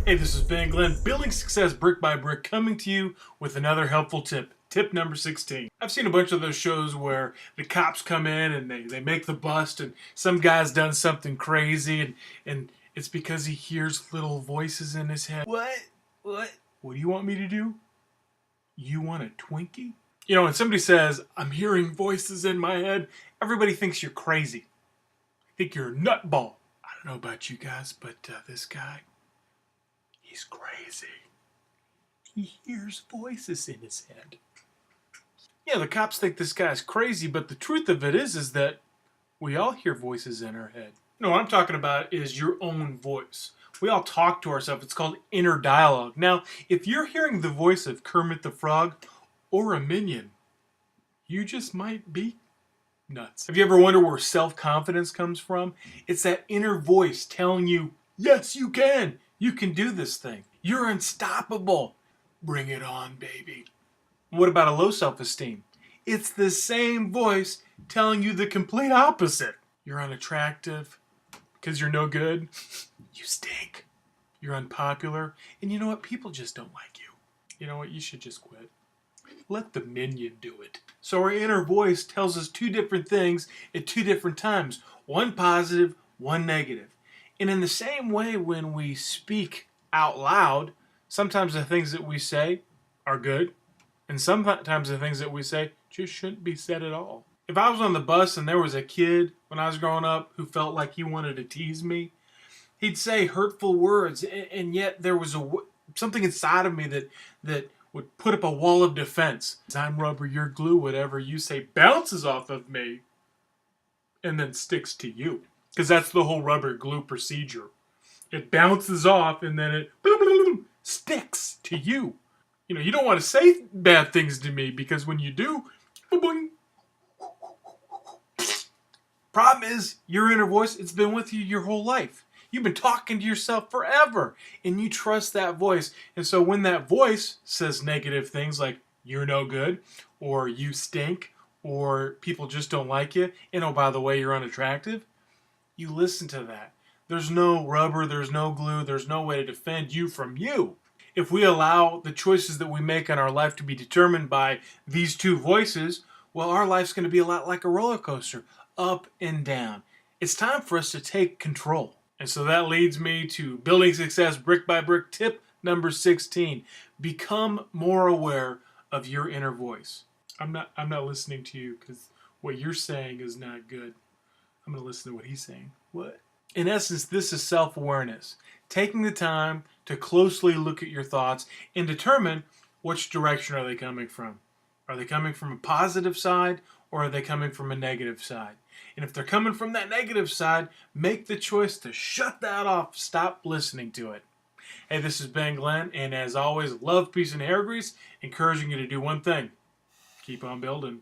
Hey, this is Ben Glenn, building success brick by brick, coming to you with another helpful tip. Tip number 16. I've seen a bunch of those shows where the cops come in and they make the bust and some guy's done something crazy and it's because he hears little voices in his head. What? What do you want me to do? You want a Twinkie? You know, when somebody says, I'm hearing voices in my head, everybody thinks you're crazy. I think you're a nutball. I don't know about you guys, but this guy, he's crazy. He hears voices in his head. Yeah, the cops think this guy's crazy, but the truth of it is that we all hear voices in our head. No, what I'm talking about is your own voice. We all talk to ourselves. It's called inner dialogue. Now, if you're hearing the voice of Kermit the Frog or a minion, you just might be nuts. Have you ever wondered where self-confidence comes from? It's that inner voice telling you, yes, you can. You can do this thing. You're unstoppable. Bring it on, baby. What about a low self-esteem? It's the same voice telling you the complete opposite. You're unattractive because you're no good. You stink. You're unpopular. And you know what? People just don't like you. You know what? You should just quit. Let the minion do it. So our inner voice tells us two different things at two different times. One positive, one negative. And in the same way, when we speak out loud, sometimes the things that we say are good. And sometimes the things that we say just shouldn't be said at all. If I was on the bus and there was a kid when I was growing up who felt like he wanted to tease me, he'd say hurtful words, and yet there was something inside of me that would put up a wall of defense. I'm rubber, you're glue, whatever you say bounces off of me and then sticks to you. Because that's the whole rubber glue procedure. It bounces off and then it sticks to you. You know, you don't want to say bad things to me because when you do, boing. Problem is, your inner voice, it's been with you your whole life. You've been talking to yourself forever, and you trust that voice. And so when that voice says negative things like, you're no good, or you stink, or people just don't like you, and oh, by the way, you're unattractive, you listen to that. There's no rubber, there's no glue, there's no way to defend you from you. If we allow the choices that we make in our life to be determined by these two voices, well, our life's going to be a lot like a roller coaster, up and down. It's time for us to take control. And so that leads me to building success brick by brick. Tip number 16. Become more aware of your inner voice. I'm not listening to you because what you're saying is not good. I'm going to listen to what he's saying. What? In essence, this is self-awareness. Taking the time to closely look at your thoughts and determine which direction are they coming from. Are they coming from a positive side or are they coming from a negative side? And if they're coming from that negative side, make the choice to shut that off. Stop listening to it. Hey, this is Ben Glenn, and as always, love, peace, and hair grease, encouraging you to do one thing. Keep on building.